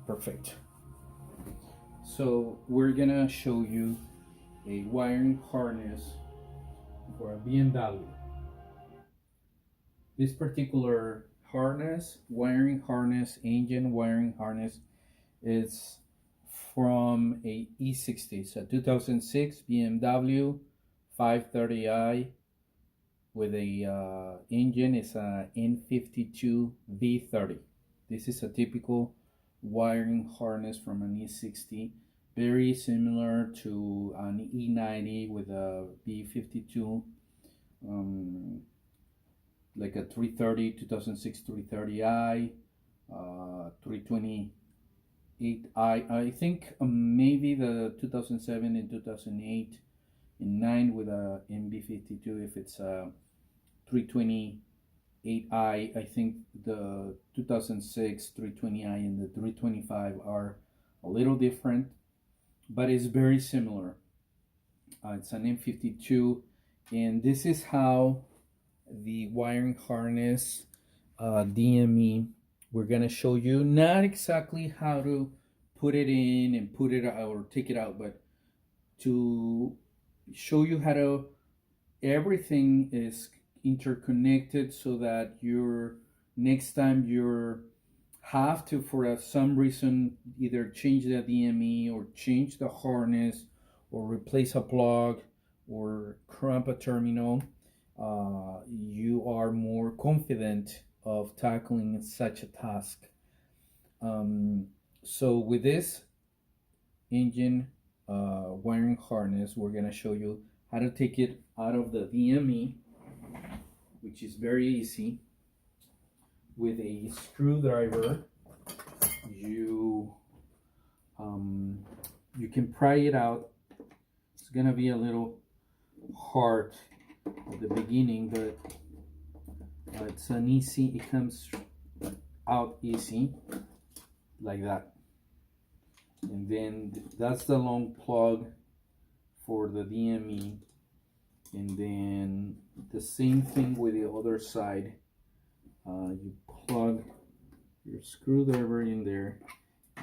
Perfect. So we're gonna show you a wiring harness for a BMW. This particular harness, engine wiring harness, is from a E60. It's a 2006 BMW 530i with a engine. It's a N52 V30. This is a typical wiring harness from an E60, very similar to an E90 with a V52, like a 330, 2006 330i, 328i. I think maybe the 2007 and 2008 and 9 with a MB52 if it's a 328i. I think the 2006 320i and the 325 are a little different, but it's very similar. It's an M52, and this is how the wiring harness DME, we're gonna show you not exactly how to put it in and put it out or take it out, but to show you how to everything is interconnected so that your next time you have to for some reason either change the DME or change the harness or replace a plug or cramp a terminal, you are more confident of tackling such a task. So with this engine wiring harness, we're going to show you how to take it out of the DME, which is very easy. With a screwdriver, you can pry it out. It's going to be a little hard at the beginning, but it's an easy, it comes out easy like that. And then that's the long plug for the DME, and then the same thing with the other side. You plug your screwdriver in there,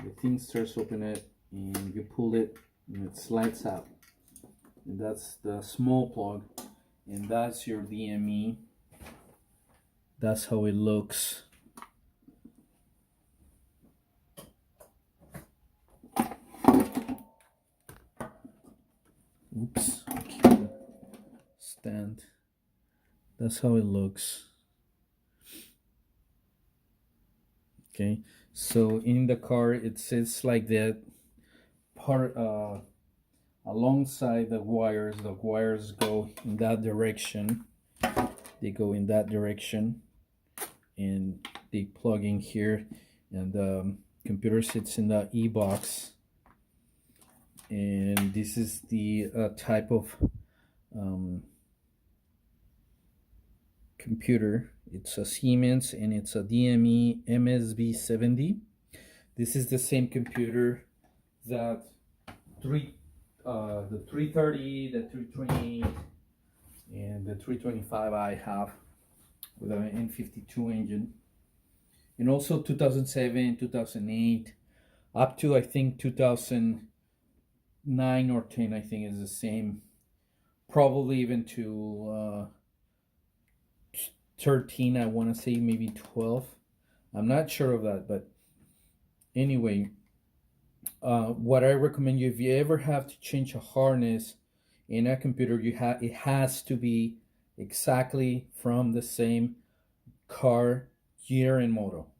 the thing starts opening it, and you pull it and it slides out, and that's the small plug, and that's your DME. That's how it looks. Oops, okay. Stand. That's how it looks. Okay, so in the car it sits like that. Part alongside the wires go in that direction. They go in that direction, and they plug in here, and the computer sits in the e-box. And this is the type of computer. It's a Siemens, and it's a DME MSB70. This is the same computer that the 330, the 328, and the 325 I have with an N52 engine, and also 2007, 2008, up to I think 2009 or 10. I think is the same, probably even to 13. I want to say maybe 12. I'm not sure of that, but anyway, what I recommend you, if you ever have to change a harness in a computer, it has to be exactly from the same car, year, and model.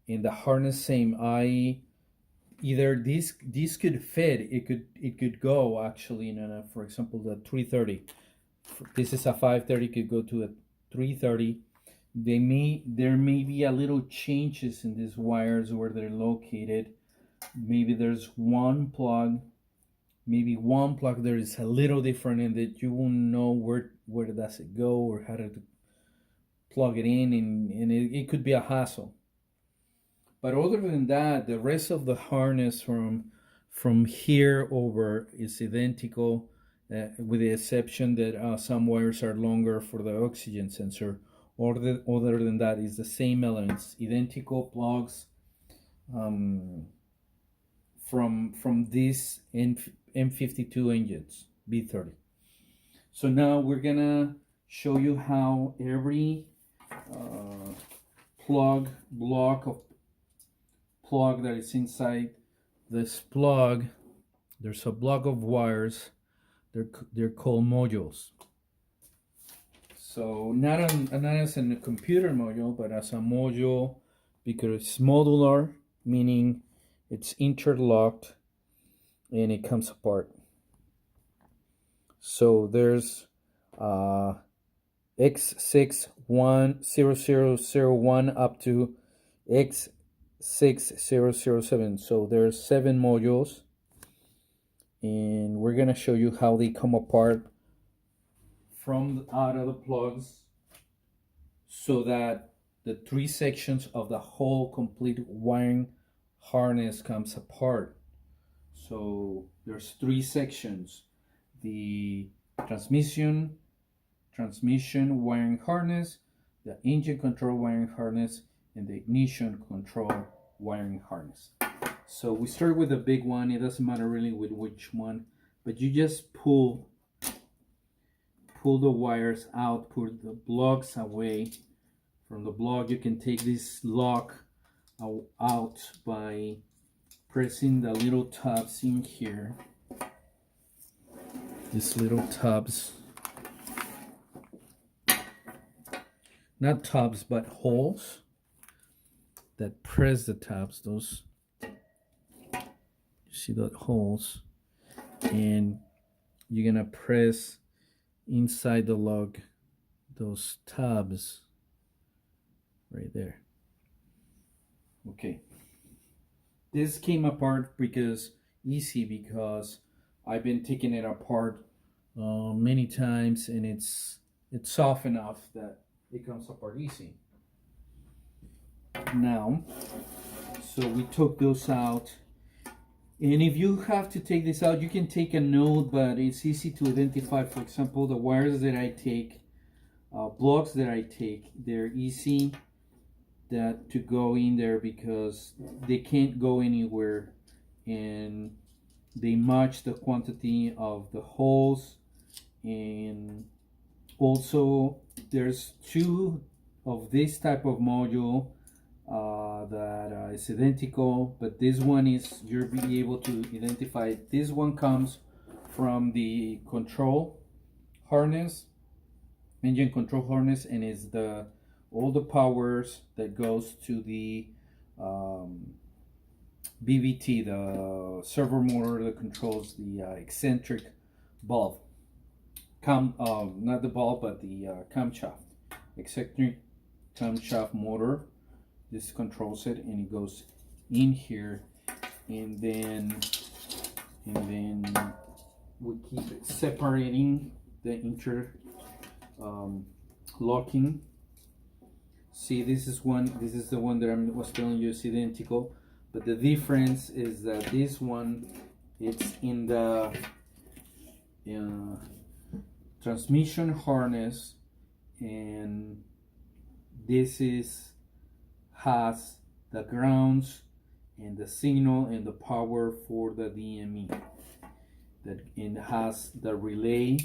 In the harness, same. Either this could fit. It could go actually in for example, the 330. This is a 530. Could go to a 330. There may be a little changes in these wires where they're located. Maybe there's one plug. Maybe one plug there is a little different, and that you won't know where does it go or how to plug it in, and it could be a hassle. But other than that, the rest of the harness from here over is identical, with the exception that some wires are longer for the oxygen sensor. Other than that, is the same elements, identical plugs, from these M52 engines, B30. So now we're gonna show you how every plug that is inside this plug. There's a block of wires. They're called modules. So not as in a computer module, but as a module, because it's modular, meaning it's interlocked and it comes apart. So there's X61001 up to X6007. So there's 7 modules, and we're gonna show you how they come apart from out of the plugs, so that the 3 sections of the whole complete wiring harness comes apart. So there's 3 sections: the transmission wiring harness, the engine control wiring harness, and the ignition control wiring harness. So we start with the big one. It doesn't matter really with which one, but you just pull the wires out, pull the blocks away from the block. You can take this lock out by pressing the little tabs in here. These little tabs, not tabs but holes that press the tabs. Those, you see the holes, and you're gonna press inside the lug those tabs right there. Okay, this came apart because I've been taking it apart many times, and it's soft enough that it comes apart easy. Now, so we took those out, and if you have to take this out, you can take a note, but it's easy to identify. For example, the wires that I take, blocks that I take, they're easy to go in there because they can't go anywhere, and they match the quantity of the holes. And also there's 2 of this type of module that is identical, but this one is, you'll be able to identify. This one comes from the control harness, engine control harness, and is all the powers that goes to the BVT, the servo motor that controls the eccentric valve, not the valve but the camshaft, eccentric camshaft motor. This controls it, and it goes in here, and then we keep it separating the locking. See, this is the one that I was telling you is identical, but the difference is that this one, it's in the transmission harness, and this has the grounds and the signal and the power for the DME. That it has the relay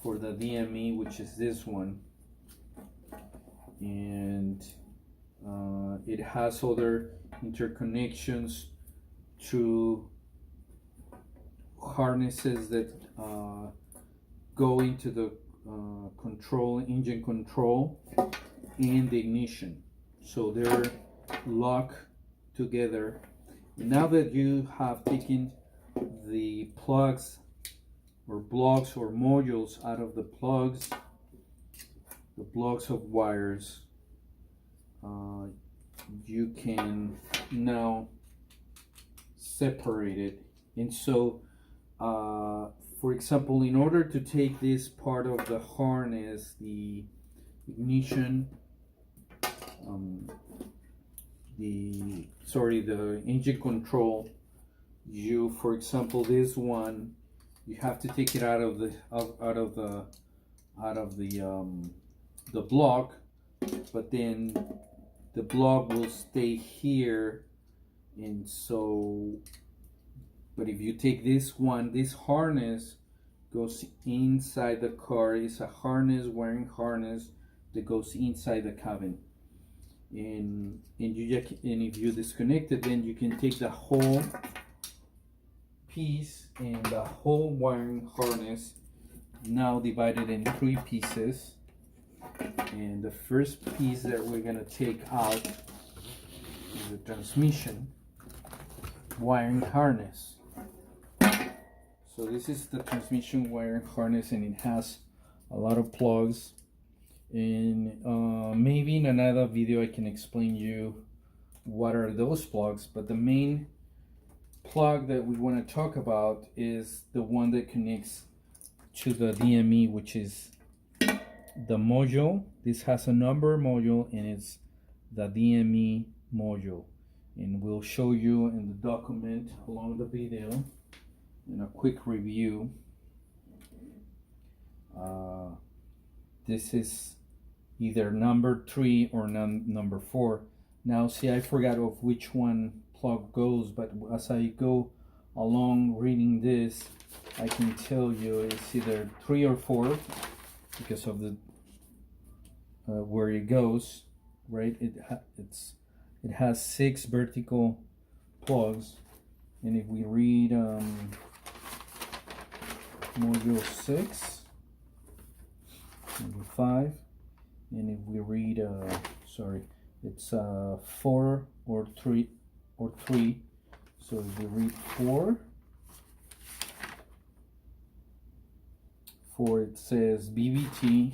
for the DME, which is this one, and it has other interconnections to harnesses that go into the engine control and the ignition. So they're locked together. Now that you have taken the plugs or blocks or modules out of the blocks of wires, you can now separate it. And so for example, in order to take this part of the harness, the ignition, the engine control, for example, this one, you have to take it out of the block, but then the block will stay here And so, but if you take this one, this harness goes inside the car. It's a harness, wiring harness that goes inside the cabin. And if you disconnect it, then you can take the whole piece and the whole wiring harness, now divided in 3 pieces. And the first piece that we're gonna take out is the transmission wiring harness. So this is the transmission wiring harness, and it has a lot of plugs. And maybe in another video I can explain you what are those plugs, but the main plug that we want to talk about is the one that connects to the DME, which is the module. This has a number module, and it's the DME module, and we'll show you in the document along the video in a quick review. This is either number 3 or number 4. Now see, I forgot of which one plug goes, but as I go along reading this, I can tell you it's either 3 or 4 because of the where it goes, right? It has 6 vertical plugs, and if we read module 6, number 5, and if we read sorry, it's 4 or 3 or 3. So if we read 4, it says BBT,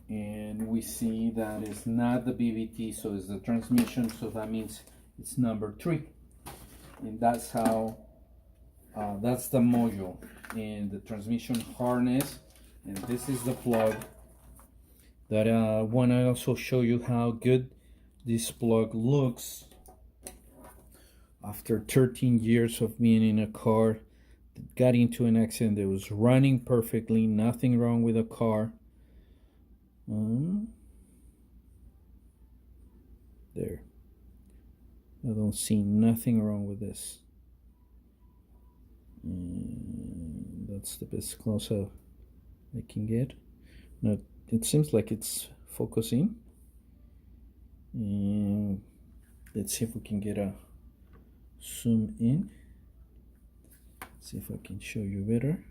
and we see that it's not the BBT, so it's the transmission, so that means it's number 3. And that's how that's the module and the transmission harness. And this is the plug that I want to also show you how good this plug looks after 13 years of being in a car that got into an accident. That was running perfectly, nothing wrong with the car. There, I don't see nothing wrong with this. And that's the best close-up I can get. Now it seems like it's focusing, and let's see if we can get a zoom in, see if I can show you better.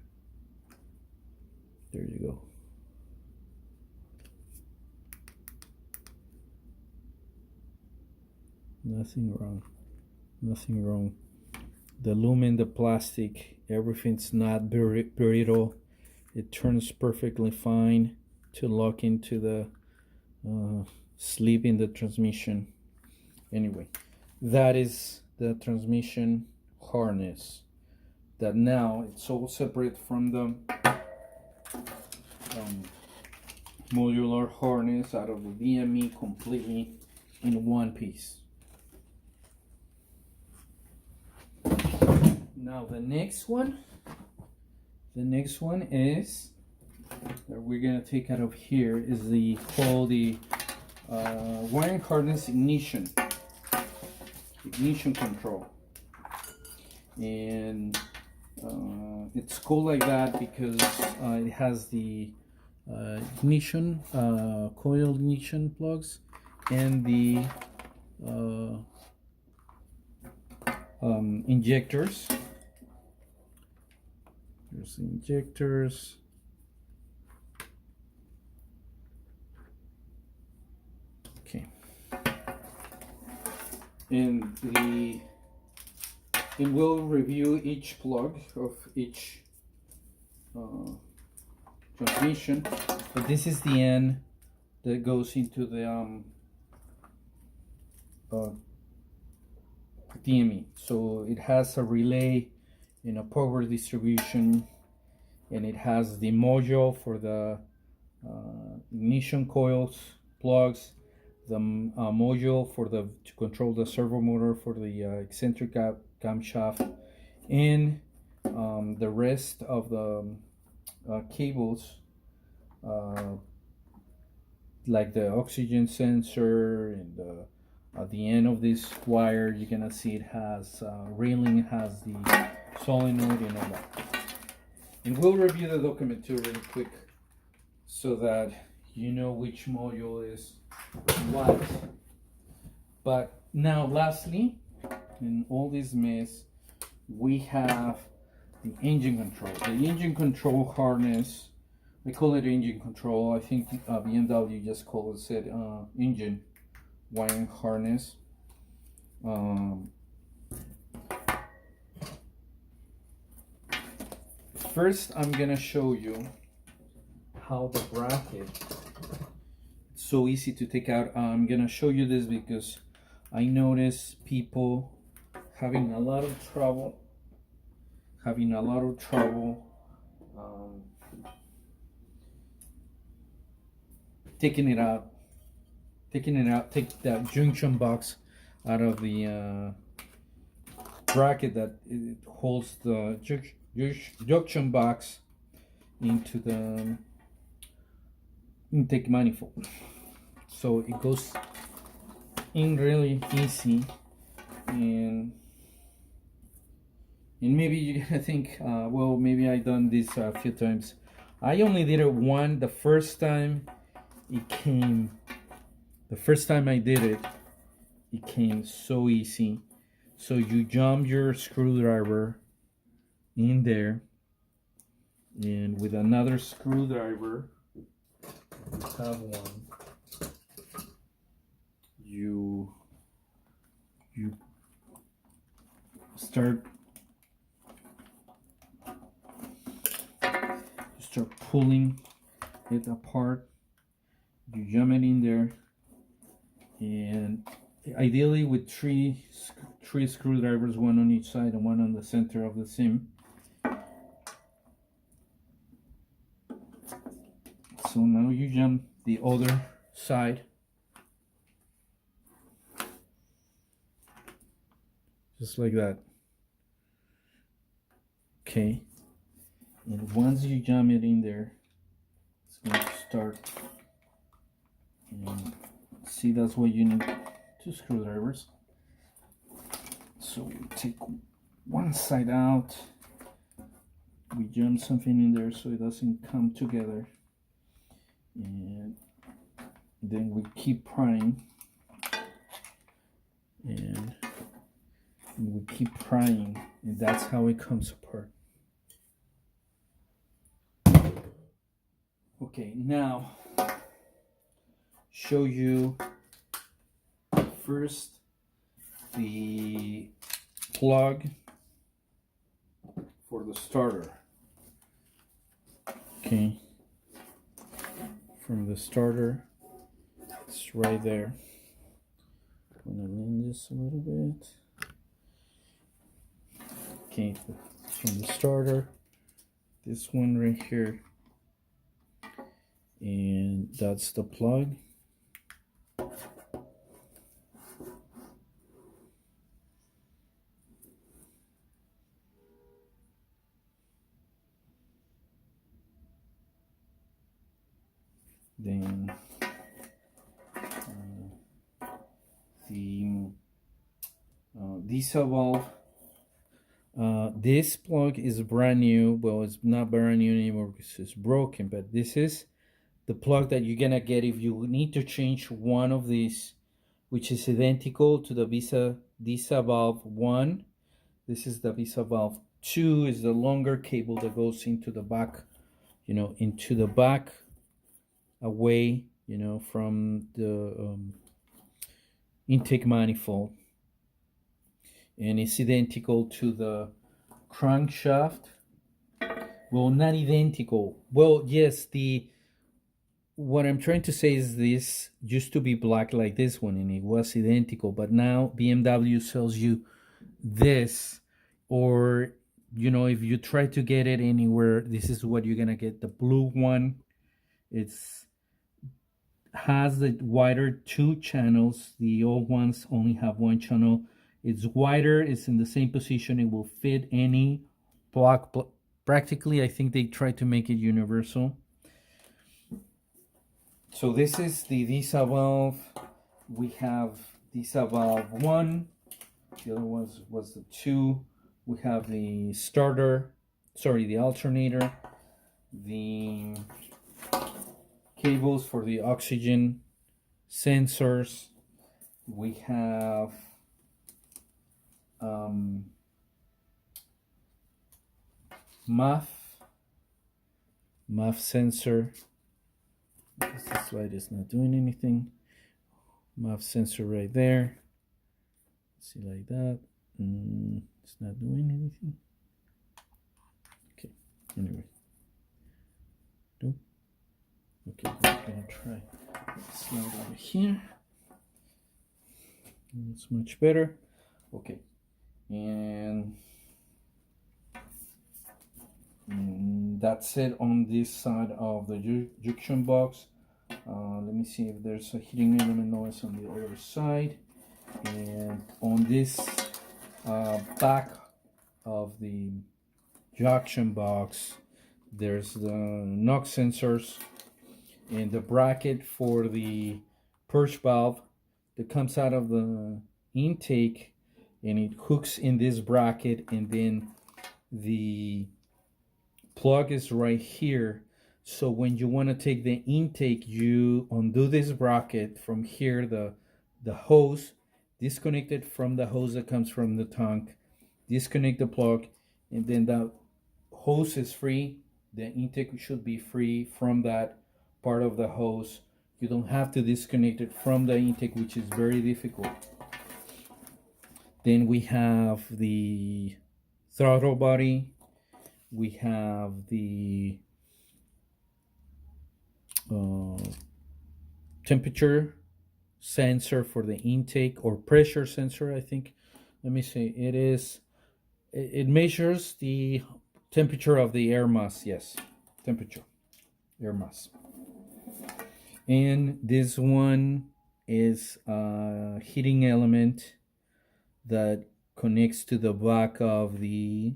There you go. Nothing wrong, nothing wrong. The lumen, the plastic, everything's not brittle. It turns perfectly fine to lock into the sleeve in the transmission. Anyway, that is the transmission harness. That now it's all separate from the modular harness out of the DME, completely in one piece. Now the next one is that we're gonna take out of here is the wiring harness ignition control, and it's called like that because it has the ignition coil ignition plugs and the injectors. There's the injectors. Okay. And we'll review each plug of each transmission. But this is the end that goes into the DME. So it has a relay and a power distribution, and it has the module for the ignition coils plugs, the module for to control the servo motor for the eccentric camshaft, and the rest of the cables, like the oxygen sensor and the At the end of this wire, you're gonna see it has railing, has the solenoid and all that. And we'll review the document too really quick so that you know which module is what. But now lastly, in all this mess, we have the engine control. The engine control harness, we call it engine control. I think BMW just calls it engine wiring harness. First, I'm gonna show you how the bracket, it's so easy to take out. I'm gonna show you this because I notice people having a lot of trouble taking it out, take that junction box out of the bracket that it holds the junction box into the intake manifold. So it goes in really easy, and maybe you're gonna think, well, maybe I've done this a few times. I only did it one. The first time I did it, it came so easy. So you jump your screwdriver in there, and with another screwdriver, you have one, you start pulling it apart. You jam it in there, and ideally with three screwdrivers, one on each side and one on the center of the seam. So now you jam the other side, just like that. Okay, and once you jam it in there, it's going to start. And see, that's why you need two screwdrivers. So we take one side out, we jam something in there so it doesn't come together, and then we keep prying, and we keep prying, and that's how it comes apart. Okay, now show you first the plug for the starter. Okay, from the starter, it's right there. I'm gonna lean this a little bit. Okay, from the starter, this one right here, and that's the plug. Then the diesel valve. This plug is brand new. Well, it's not brand new anymore because it's broken, but this is the plug that you're gonna get if you need to change one of these, which is identical to the diesel valve 1. This is the diesel valve 2, is the longer cable that goes into the back, into the back, away, from the intake manifold. And it's identical to the crankshaft. Well, not identical. Well, yes, what I'm trying to say is this used to be black like this one, and it was identical, but now BMW sells you this, or if you try to get it anywhere, this is what you're gonna get. The blue one, has the wider 2 channels. The old ones only have 1 channel. It's wider, it's in the same position, it will fit any block. Practically, I think they try to make it universal. So this is the diesel valve. We have diesel valve 1. The other one was the 2. We have the starter, sorry, the alternator, the cables for the oxygen sensors. We have MUF sensor. This light is not doing anything. MUF sensor right there. See, like that. It's not doing anything. Okay, anyway. Nope. Okay, we're gonna try slide over here. It's much better. Okay, and that's it on this side of the junction box. Let me see if there's a heating element noise on the other side. And on this back of the junction box, there's the NOx sensors and the bracket for the purge valve that comes out of the intake, and it hooks in this bracket, and then the plug is right here. So when you want to take the intake, you undo this bracket from here, the hose, disconnect it from the hose that comes from the tank, disconnect the plug, and then the hose is free. The intake should be free from that part of the hose. You don't have to disconnect it from the intake, which is very difficult. Then we have the throttle body. We have the temperature sensor for the intake, or pressure sensor, I think. Let me see. It measures the temperature of the air mass. Yes, temperature, air mass. And this one is a heating element that connects to the back of the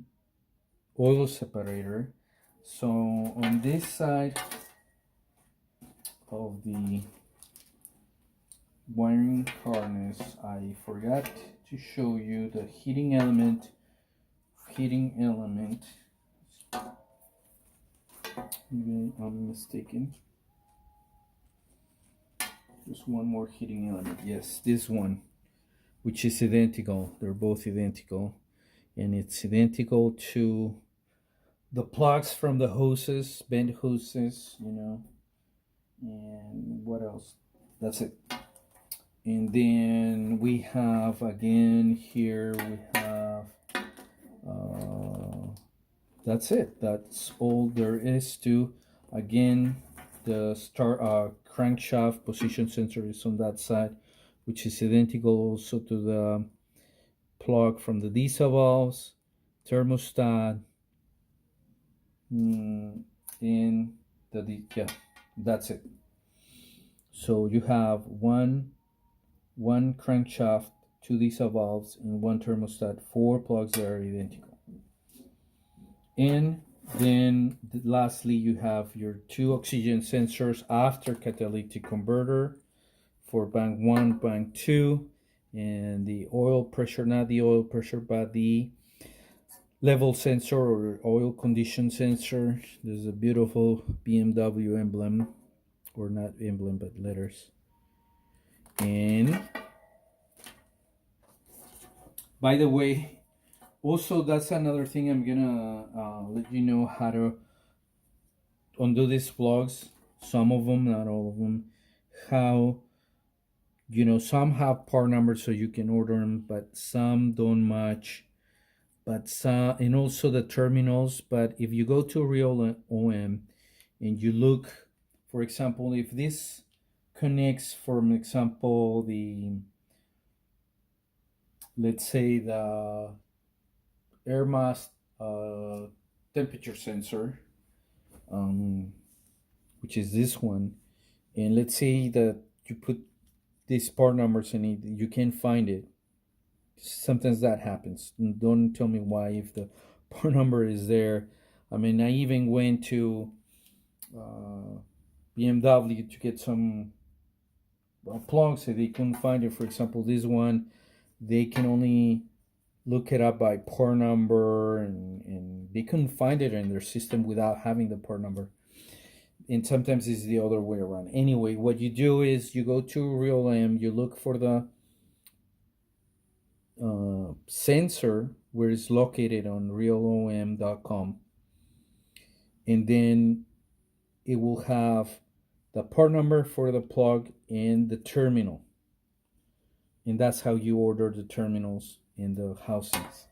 oil separator. So on this side of the wiring harness, I forgot to show you the heating element. Maybe I'm mistaken. There's one more heating element. Yes, this one, which is identical. They're both identical, and it's identical to the plugs from the hoses, bent hoses, you know. And what else? That's it. And then we have, again, here we have that's it. That's all there is to. Again, the crankshaft position sensor is on that side, which is identical also to the plug from the diesel valves, thermostat, and yeah, that's it. So you have one crankshaft, 2 diesel valves, and 1 thermostat, 4 plugs that are identical. And then lastly, you have your 2 oxygen sensors after catalytic converter for bank 1, bank 2, and the oil pressure, not the oil pressure, but the level sensor or oil condition sensor. There's a beautiful BMW emblem, or not emblem, but letters. And by the way, also, that's another thing I'm gonna let you know how to undo these plugs. Some of them, not all of them. How, you know, some have part numbers so you can order them, but some don't much. But some, and also the terminals. But if you go to real OM and you look, for example, if this connects, for example, let's say the air mass temperature sensor, which is this one, and let's say that you put these part numbers in it, you can't find it. Sometimes that happens. Don't tell me why if the part number is there. I mean, I even went to BMW to get some plugs, so they couldn't find it. For example, this one, they can only look it up by part number, and they couldn't find it in their system without having the part number. And sometimes it's the other way around. Anyway, what you do is you go to RealM, you look for the sensor where it's located on realom.com, and then it will have the part number for the plug and the terminal, and that's how you order the terminals in the housings.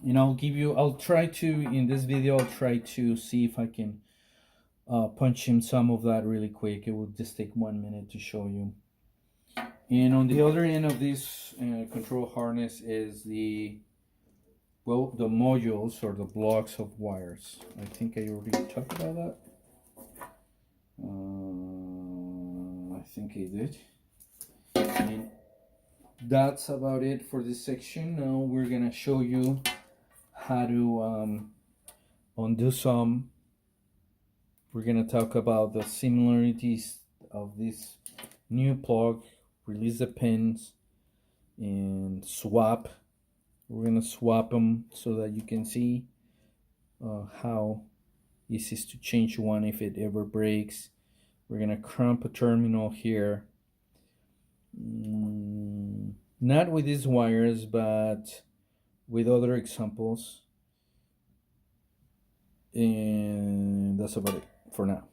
And I'll try to, in this video, I'll try to see if I can punch in some of that really quick. It will just take 1 minute to show you. And on the other end of this control harness is the modules or the blocks of wires. I think I already talked about that. I think I did. And that's about it for this section. Now we're gonna show you how to undo some. We're gonna talk about the similarities of this new plug, release the pins, and swap. We're gonna swap them so that you can see how easy it is to change one if it ever breaks. We're gonna crimp a terminal here. Not with these wires, but with other examples. And that's about it for now.